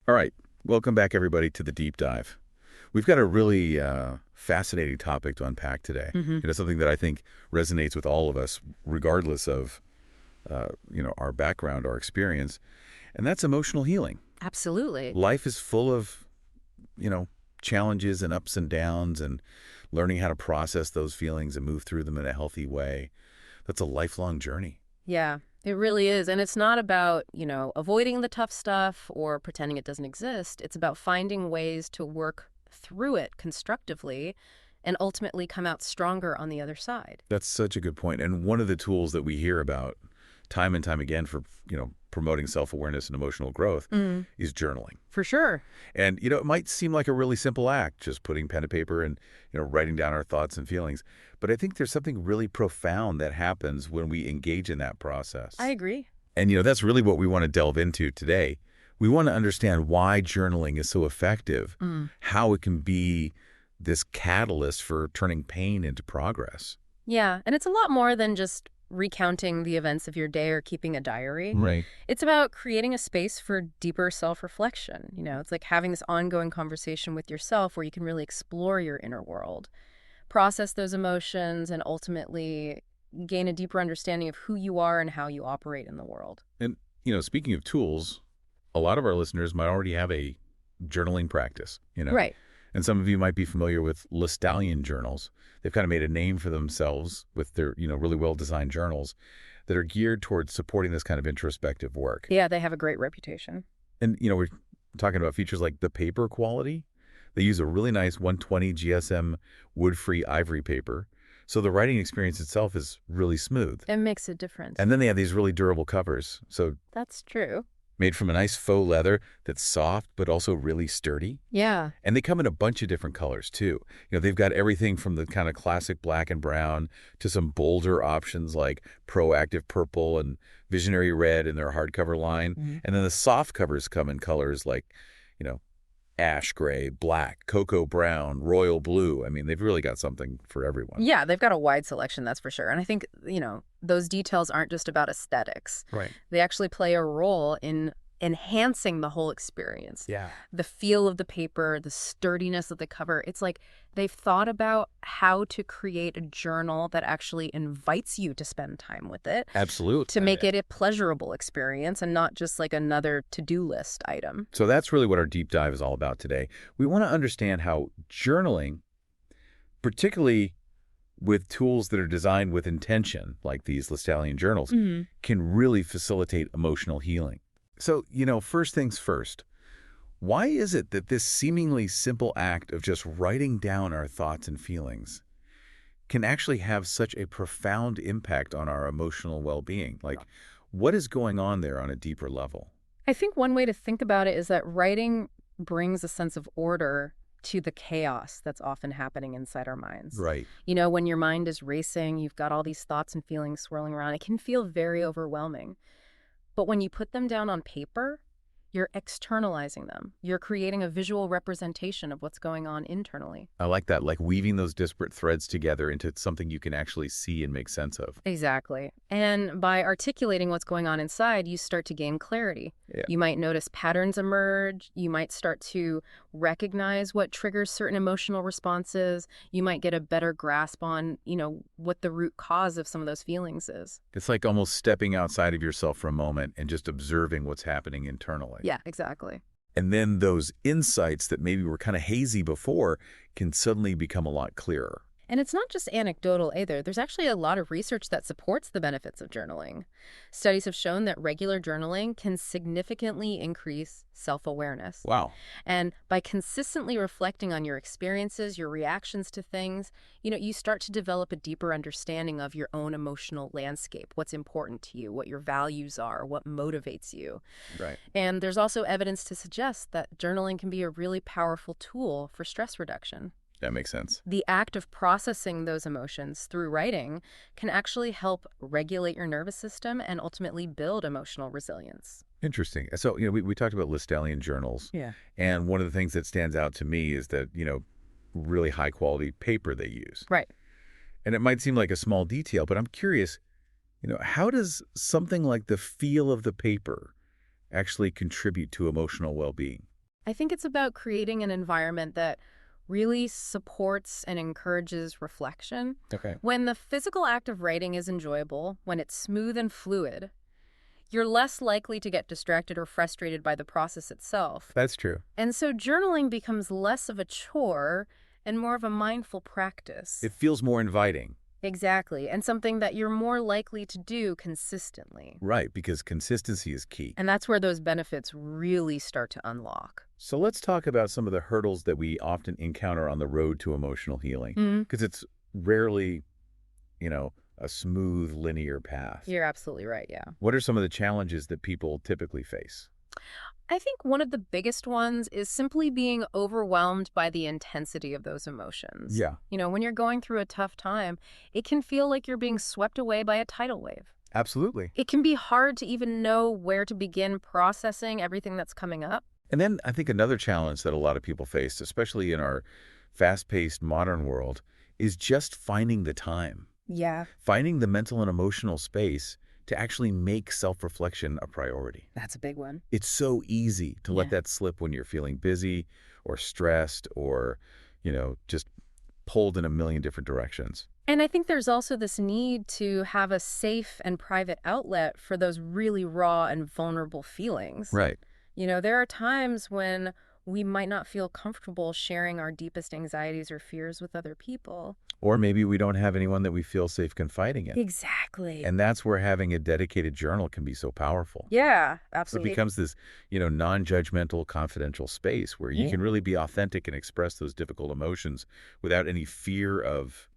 All right. Welcome back, everybody, to the deep dive. We've got a really fascinating topic to unpack today. Hmm. Something that I think resonates with all of us, regardless of, our background, our experience, and that's emotional healing. Absolutely. Life is full of, you know, challenges and ups and downs, and learning how to process those feelings and move through them in a healthy way. That's a lifelong journey. Yeah, it really is. And it's not about, avoiding the tough stuff or pretending it doesn't exist. It's about finding ways to work through it constructively and ultimately come out stronger on the other side. That's such a good point. And one of the tools that we hear about time and time again for, promoting self-awareness and emotional growth Mm, is journaling. for sure. And, it might seem like a really simple act, just putting pen to paper and, writing down our thoughts and feelings. But I think there's something really profound that happens when we engage in that I process. agree. And, that's really what we want to delve into today. We want to understand why journaling is so effective, Mm. how it can be this catalyst for turning pain into progress. Yeah, and it's a lot more than just recounting the events of your day or keeping a diary. Right. It's about creating a space for deeper self-reflection. It's like having this ongoing conversation with yourself where you can really explore your inner world, process those emotions, and ultimately gain a deeper understanding of who you are and how you operate in the world. And, speaking of tools, a lot of our listeners might already have a journaling practice. Right. And some of you might be familiar with Listallian journals. They've kind of made a name for themselves with their, really well-designed journals that are geared towards supporting this kind of introspective work. Yeah, they have a great reputation. And, we're talking about features like the paper quality. They use a really nice 120 GSM wood-free ivory paper. So the writing experience itself is really smooth. It makes a difference. And then they have these really durable covers. So That's true. made from a nice faux leather that's soft but also really sturdy. Yeah. And they come in a bunch of different colors, too. They've got everything from the kind of classic black and brown to some bolder options like proactive purple and visionary red in their hardcover line. Mhm. And then the soft covers come in colors like, you know, ash gray, black, cocoa brown, royal blue. I mean, they've really got something for everyone. Yeah, they've got a wide selection, that's for sure. And I think, those details aren't just about aesthetics. Right. They actually play a role in enhancing the whole experience. Yeah. The feel of the paper, the sturdiness of the cover. It's like they've thought about how to create a journal that actually invites you to spend time with it, Absolutely. to make it a pleasurable experience and not just like another to-do list item. So that's really what our deep dive is all about today. We want to understand how journaling, particularly with tools that are designed with intention, like these Listallian journals, can really facilitate emotional healing. So, first things first, why is it that this seemingly simple act of just writing down our thoughts and feelings can actually have such a profound impact on our emotional well-being? Like, what is going on there on a deeper level? I think one way to think about it is that writing brings a sense of order to the chaos that's often happening inside our minds. Right. When your mind is racing, you've got all these thoughts and feelings swirling around, it can feel very overwhelming. But when you put them down on paper, you're externalizing them. You're creating a visual representation of what's going on internally. I like that, like weaving those disparate threads together into something you can actually see and make sense of. Exactly. And by articulating what's going on inside, you start to gain clarity. Yeah. You might notice patterns emerge. You might start to recognize what triggers certain emotional responses. You might get a better grasp on, what the root cause of some of those feelings is. It's like almost stepping outside of yourself for a moment and just observing what's happening internally. Yeah, exactly. And then those insights that maybe were kind of hazy before can suddenly become a lot clearer. And it's not just anecdotal either. There's actually a lot of research that supports the benefits of journaling. Studies have shown that regular journaling can significantly increase self-awareness. Wow. And by consistently reflecting on your experiences, your reactions to things, you start to develop a deeper understanding of your own emotional landscape, what's important to you, what your values are, what motivates you. Right. And there's also evidence to suggest that journaling can be a really powerful tool for stress reduction. That makes sense. The act of processing those emotions through writing can actually help regulate your nervous system and ultimately build emotional resilience. Interesting. So, we talked about Listallian journals. Yeah. And one of the things that stands out to me is that, really high quality paper they use. Right. And it might seem like a small detail, but I'm curious, how does something like the feel of the paper actually contribute to emotional well-being? I think it's about creating an environment that really supports and encourages reflection. Okay. When the physical act of writing is enjoyable, when it's smooth and fluid, you're less likely to get distracted or frustrated by the process itself. That's true. And so journaling becomes less of a chore and more of a mindful practice. It feels more inviting. Exactly, and something that you're more likely to do consistently. Right, because consistency is key. And that's where those benefits really start to unlock. So let's talk about some of the hurdles that we often encounter on the road to emotional healing, because it's rarely, a smooth, linear path. You're absolutely right, yeah. What are some of the challenges that people typically face? I think one of the biggest ones is simply being overwhelmed by the intensity of those emotions. Yeah, When you're going through a tough time, it can feel like you're being swept away by a tidal wave. absolutely. It can be hard to even know where to begin processing everything that's coming up. And then I think another challenge that a lot of people face, especially in our fast-paced modern world, is just finding the time, Yeah, finding the mental and emotional space to actually make self-reflection a priority. that's a big one. It's so easy to let Yeah. that slip when you're feeling busy or stressed or, just pulled in a million different directions. And I think there's also this need to have a safe and private outlet for those really raw and vulnerable feelings. Right. There are times when we might not feel comfortable sharing our deepest anxieties or fears with other people. Or maybe we don't have anyone that we feel safe confiding in. Exactly. And that's where having a dedicated journal can be so powerful. Yeah, So it absolutely. becomes this, non-judgmental, confidential space where you Yeah. can really be authentic and express those difficult emotions without any fear of,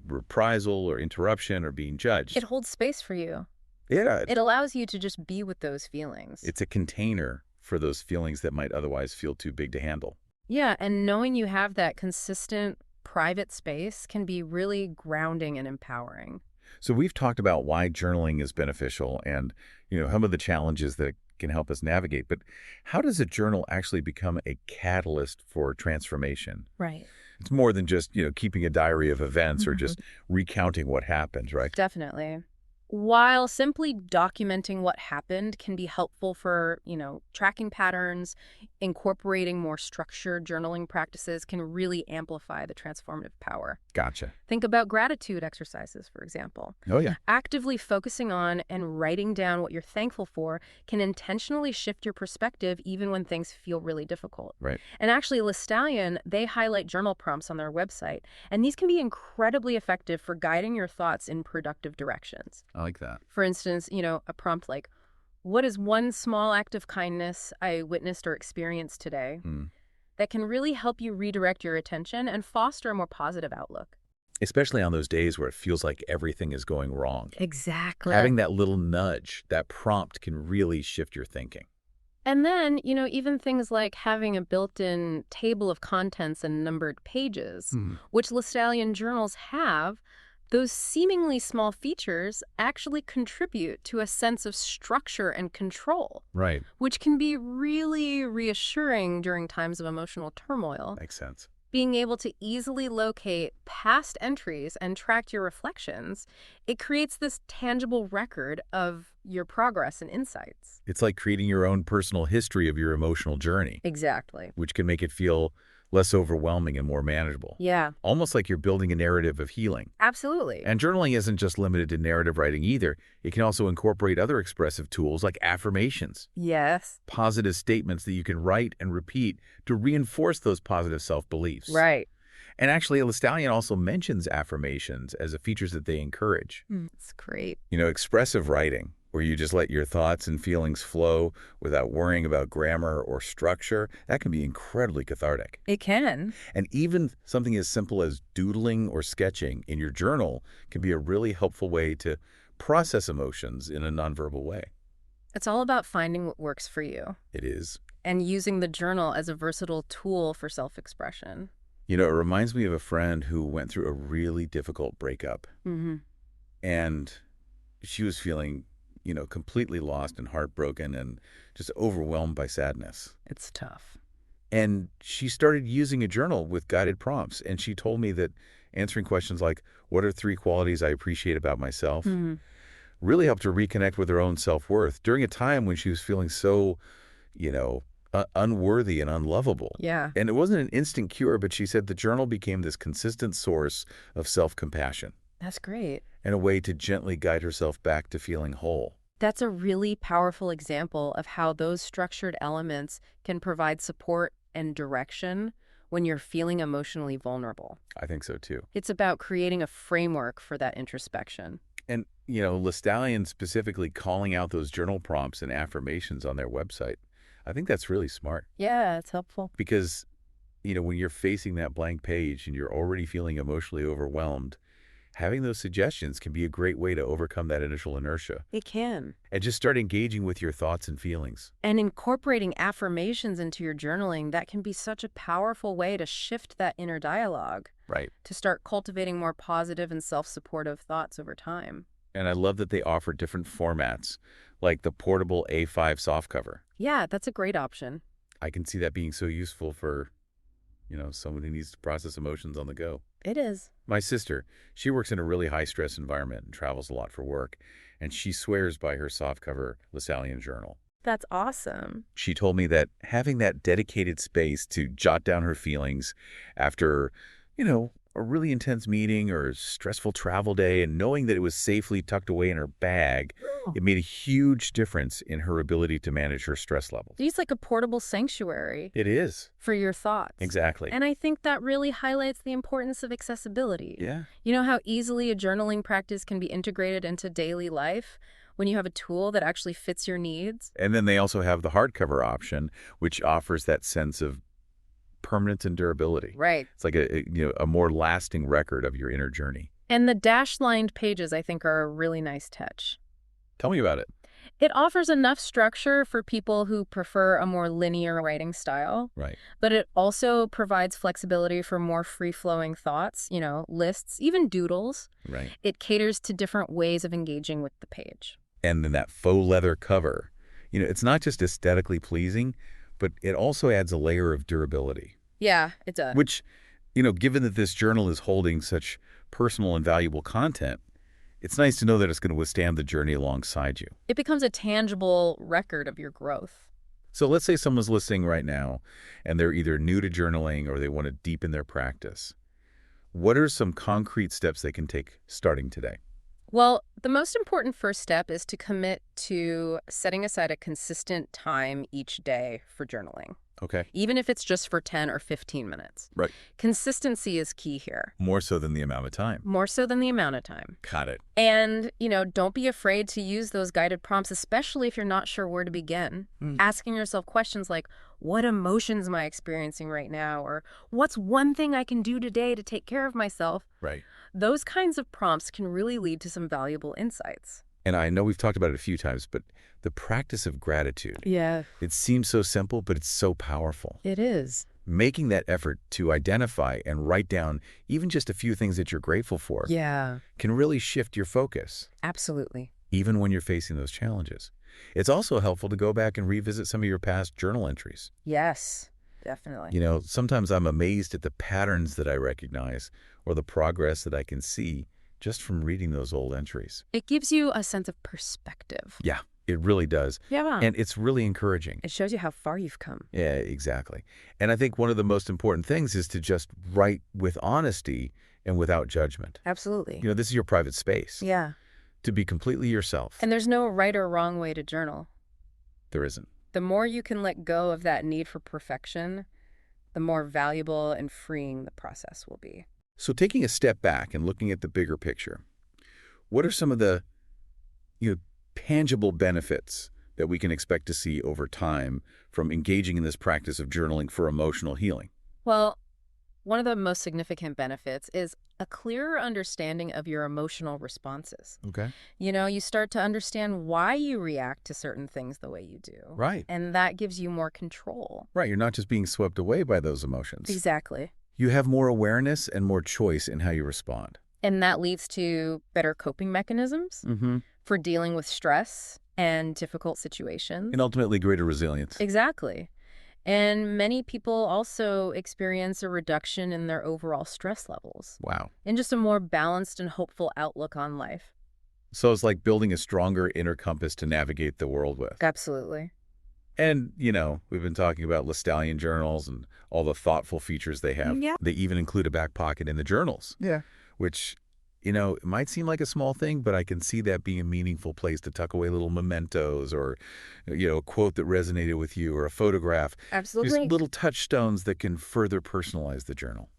reprisal or interruption or being judged. It holds space for you. Yeah, It allows you to just be with those feelings. it's a container for those feelings that might otherwise feel too big to handle. Yeah, and knowing you have that consistent private space can be really grounding and empowering. So we've talked about why journaling is beneficial and, some of the challenges that it can help us navigate. But how does a journal actually become a catalyst for transformation? Right. It's more than just, keeping a diary of events or just recounting what happened, right? Definitely. While simply documenting what happened can be helpful for, tracking patterns, incorporating more structured journaling practices can really amplify the transformative power. Gotcha. Think about gratitude exercises, for example. Oh, yeah. Actively focusing on and writing down what you're thankful for can intentionally shift your perspective even when things feel really difficult. Right. And actually, Listallion, they highlight journal prompts on their website, and these can be incredibly effective for guiding your thoughts in productive directions. I like that. For instance, a prompt like, what is one small act of kindness I witnessed or experienced today? Mm. That can really help you redirect your attention and foster a more positive outlook. Especially on those days where it feels like everything is going wrong. Exactly. Having that little nudge, that prompt can really shift your thinking. And then, even things like having a built-in table of contents and numbered pages, which Listallion journals have, those seemingly small features actually contribute to a sense of structure and control, Right. which can be really reassuring during times of emotional turmoil. Makes sense. Being able to easily locate past entries and track your reflections, it creates this tangible record of your progress and insights. It's like creating your own personal history of your emotional journey, Exactly. which can make it feel less overwhelming and more manageable. Yeah, Almost like you're building a narrative of healing. absolutely. And journaling isn't just limited to narrative writing either. It can also incorporate other expressive tools like affirmations, Yes. positive statements that you can write and repeat to reinforce those positive self-beliefs. Right. And actually, Listallion also mentions affirmations as a features that they encourage. It's great. Expressive writing, where you just let your thoughts and feelings flow without worrying about grammar or structure, that can be incredibly cathartic. It can. And even something as simple as doodling or sketching in your journal can be a really helpful way to process emotions in a nonverbal way. It's all about finding what works for you It is. and using the journal as a versatile tool for self-expression. It reminds me of a friend who went through a really difficult breakup, Mm-hmm. and she was feeling, completely lost and heartbroken and just overwhelmed by sadness. It's tough. And she started using a journal with guided prompts. And she told me that answering questions like, what are 3 qualities I appreciate about myself, really helped her reconnect with her own self-worth during a time when she was feeling so, unworthy and unlovable. Yeah, And it wasn't an instant cure, but she said the journal became this consistent source of self-compassion that's great. and a way to gently guide herself back to feeling whole. That's a really powerful example of how those structured elements can provide support and direction when you're feeling emotionally vulnerable. I think so too. It's about creating a framework for that introspection. And, Lestallion specifically calling out those journal prompts and affirmations on their website, I think that's really smart Yeah, it's helpful. because, when you're facing that blank page and you're already feeling emotionally overwhelmed, having those suggestions can be a great way to overcome that initial inertia It can. and just start engaging with your thoughts and feelings. And incorporating affirmations into your journaling, that can be such a powerful way to shift that inner dialogue, Right. to start cultivating more positive and self-supportive thoughts over time. And I love that they offer different formats, like the portable A5 softcover. Yeah, that's a great option. I can see that being so useful for, someone who needs to process emotions on the go. It is. My sister, she works in a really high-stress environment and travels a lot for work, and she swears by her softcover Lestallion journal. That's awesome. She told me that having that dedicated space to jot down her feelings after, a really intense meeting or a stressful travel day and knowing that it was safely tucked away in her bag, it made a huge difference in her ability to manage her stress levels. It's like a portable sanctuary It is. for your thoughts. Exactly. And I think that really highlights the importance of accessibility. Yeah. You know how easily a journaling practice can be integrated into daily life when you have a tool that actually fits your needs? And then they also have the hardcover option, which offers that sense of permanence and durability. Right. It's like a more lasting record of your inner journey. And the dash-lined pages, I think, are a really nice touch. Tell me about it. It offers enough structure for people who prefer a more linear writing style, Right. but it also provides flexibility for more free-flowing thoughts, lists, even doodles. Right. It caters to different ways of engaging with the page. And then that faux leather cover, it's not just aesthetically pleasing, but it also adds a layer of durability. Yeah, it does. Which, given that this journal is holding such personal and valuable content, it's nice to know that it's going to withstand the journey alongside you. It becomes a tangible record of your growth. So let's say someone's listening right now and they're either new to journaling or they want to deepen their practice. What are some concrete steps they can take starting today? Well, the most important first step is to commit to setting aside a consistent time each day for journaling, Okay. even if it's just for 10 or 15 minutes. Right. Consistency is key here, More so than the amount of time. more so than the amount of time. Got it. And, don't be afraid to use those guided prompts, especially if you're not sure where to begin. Asking yourself questions like, what emotions am I experiencing right now? Or what's one thing I can do today to take care of myself? Right. Those kinds of prompts can really lead to some valuable insights. And I know we've talked about it a few times, but the practice of gratitude, Yeah, it seems so simple, but it's so powerful. it is. Making that effort to identify and write down even just a few things that you're grateful for Yeah, can really shift your focus, absolutely. even when you're facing those challenges. It's also helpful to go back and revisit some of your past journal entries. Yes, definitely. Sometimes I'm amazed at the patterns that I recognize or the progress that I can see just from reading those old entries. It gives you a sense of perspective. Yeah, it really does. Yeah. And it's really encouraging. It shows you how far you've come. Yeah, exactly. And I think one of the most important things is to just write with honesty and without judgment. Absolutely. This is your private space. Yeah. To be completely yourself. And there's no right or wrong way to journal. There isn't. The more you can let go of that need for perfection, the more valuable and freeing the process will be. So taking a step back and looking at the bigger picture, what are some of the tangible benefits that we can expect to see over time from engaging in this practice of journaling for emotional healing? Well, one of the most significant benefits is a clearer understanding of your emotional responses. Okay. You start to understand why you react to certain things the way you do. Right. And that gives you more control. Right. You're not just being swept away by those emotions. Exactly. You have more awareness and more choice in how you respond. And that leads to better coping mechanisms for dealing with stress and difficult situations. And ultimately greater resilience. Exactly. And many people also experience a reduction in their overall stress levels Wow. and just a more balanced and hopeful outlook on life. So it's like building a stronger inner compass to navigate the world with. Absolutely. And, we've been talking about Listalian journals and all the thoughtful features they have. Yeah. They even include a back pocket in the journals, Yeah. which, it might seem like a small thing, but I can see that being a meaningful place to tuck away little mementos or, a quote that resonated with you or a photograph. Just Absolutely. little touchstones that can further personalize the journal.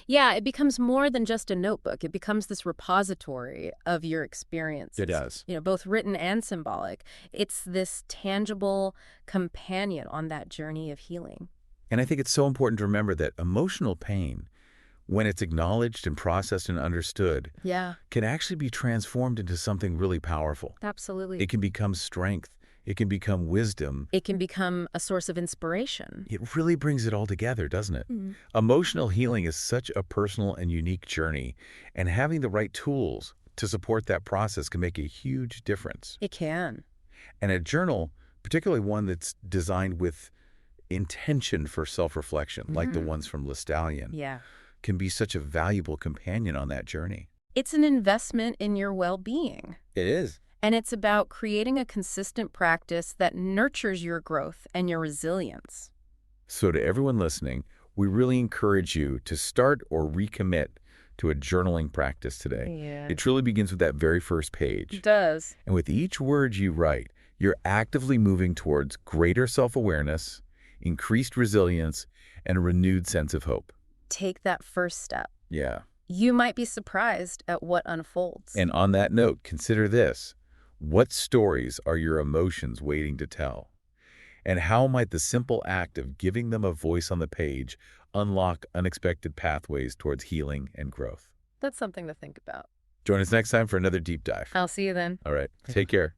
Yeah, it becomes more than just a notebook. It becomes this repository of your experiences. It does. Both written and symbolic. It's this tangible companion on that journey of healing. And I think it's so important to remember that emotional pain, when it's acknowledged and processed and understood, Yeah, can actually be transformed into something really powerful. absolutely. It can become strength. It can become wisdom. It can become a source of inspiration. It really brings it all together, doesn't it? Mhm. Emotional healing is such a personal and unique journey, and having the right tools to support that process can make a huge difference. It can. And a journal, particularly one that's designed with intention for self-reflection, like the ones from Listalian, Yeah. can be such a valuable companion on that journey. It's an investment in your well-being. It is. And it's about creating a consistent practice that nurtures your growth and your resilience. So to everyone listening, we really encourage you to start or recommit to a journaling practice today. Yeah. It truly begins with that very first page. It does. And with each word you write, you're actively moving towards greater self-awareness, increased resilience, and a renewed sense of hope. Take that first step. Yeah. You might be surprised at what unfolds. And on that note, consider this. What stories are your emotions waiting to tell? And how might the simple act of giving them a voice on the page unlock unexpected pathways towards healing and growth? That's something to think about. Join us next time for another deep dive. I'll see you then. All right. Take care.